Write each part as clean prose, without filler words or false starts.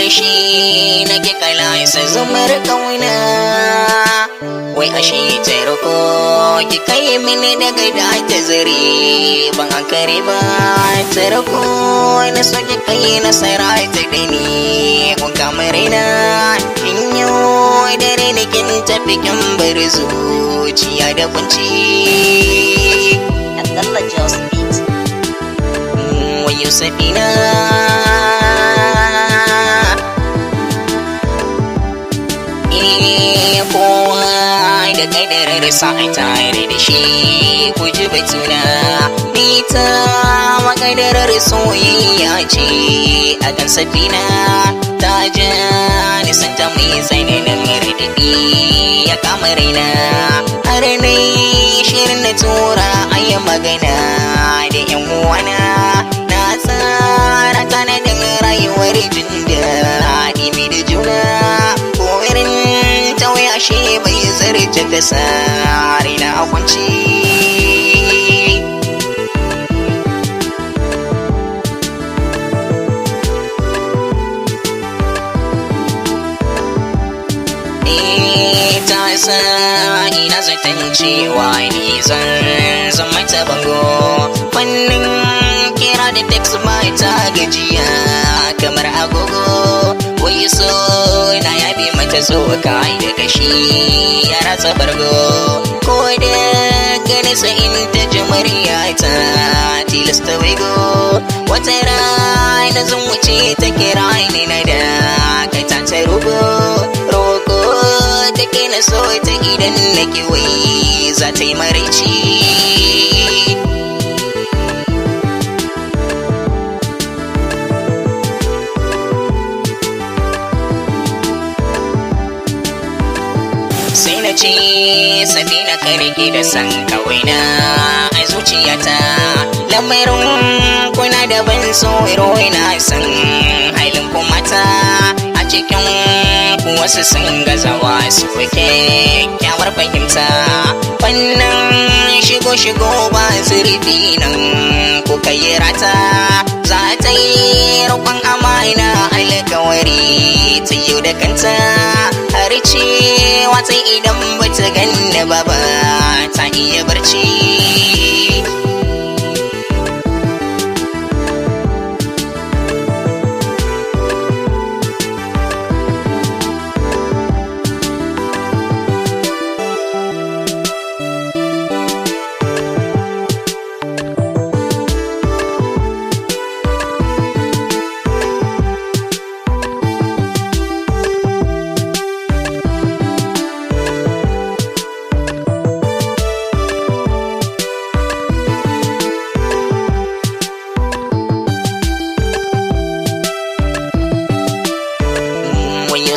harshe nake kala isa zumar kauna wai ashe tairako ki kai mini daga da ta zare ban hankare ba tairako na soke kai na sarai ta dani kun kamare na in yau dare ne kin tafi kin bar zuciya da kunci Abdullah Jos Beat. wayo safina kowa da kadarar sa tare da shi ku ji batuna ni ta makadarar soyayya ce a kan safina ta ja ni santa mai tsananin radadi ya kama raina har na shirin na tura a yi magana da yan uwana na tsara tanadin rayuwar jin daɗi mai da juna ko irin tawaya shi bai zarce da tsari na kwanci ta sa ina zaton cewa ni zan zama ta bango fannin kira da text ba ta gajiya kamar agogo wai so na yabi mata so kai da kashi ya ratsa bargo ko da gani sa in ta ji ta tilasta waigo wata rana zan wuce ta kira ni na da kai ta rugo roko take na so ta idan nake wai za ta yi maraici sai na ce sabina karki da san kawaina a zuciyata lamarin kuna da ban tsoro ina san halin kumata a cikin wasu sun gazawa su kyakkyawar fahimta wannan shigo ba zurfi nan kuka yi rata za ta yi roƙon amana alkawari ta yau da kanta har cewa ta idan bata ganna ba ta iya barci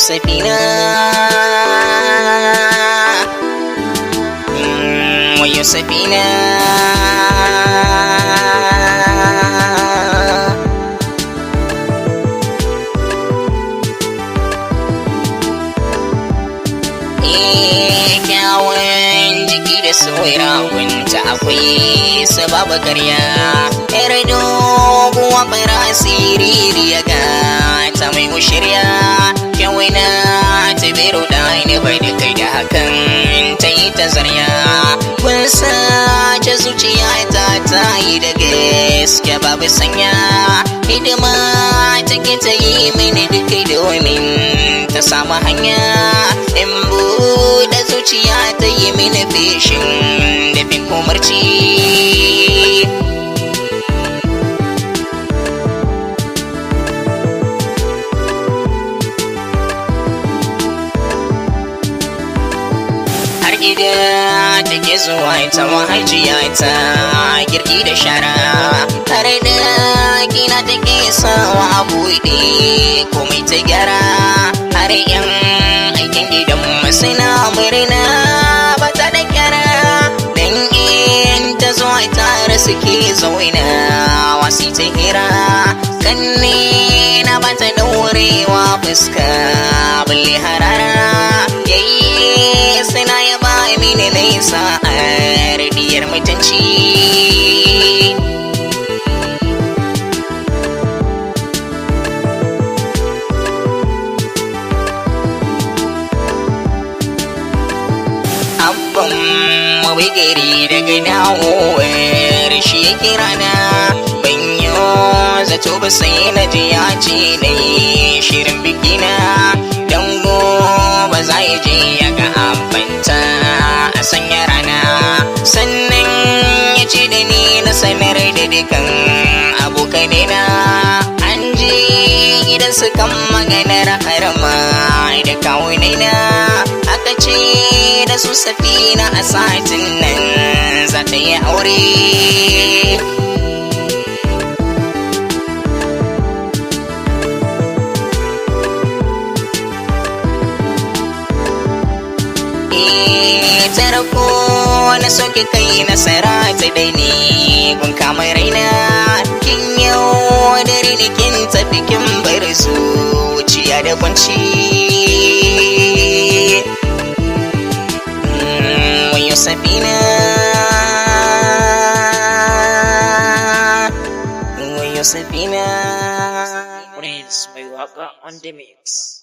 safina wayo safina kyawun jiki da soyayya gunta akwai sababu karya yar doguwa fara siririya ga ta mai mushirya kyawina ta biro da aini bai da kai da hakan ta yi ta zarya kun sace zuciya ta yi da gaske babu sanya hidima take ta yi mini duka domin ta samu hanya in buɗe zuciya ta yi mini feshin da fin umarci gida take zuwa ita mahajiya ta girki da shara tare da gina take sawa a buɗe komai ta gyara har yan aikin gidan masu na murna ba ta da kyara dan in ta zo tare suke zauna wasi ta hira kanne na ba ta daurewa fuska balle harara yayi suna ya ba mini nisa a diyar mutunci alheri daga dawowar shi ya kira na banyo zato ba sai na ji ya ce na yi shirin bikina dango ba za ya je ya ga abanta a sanya rana sannan ya ce da ni na sanar da dukan abokanina an je gidan su kan maganar harama da kawunaina aka ce da su Safina a satin nan za ta yi aure. Tarko na soke kai nasara ta dai ne gun kama raina kin yau dare da kin tafi kin bar zuciya da kwanci wayo Safina wayo Safina Prince mai waka on the mix.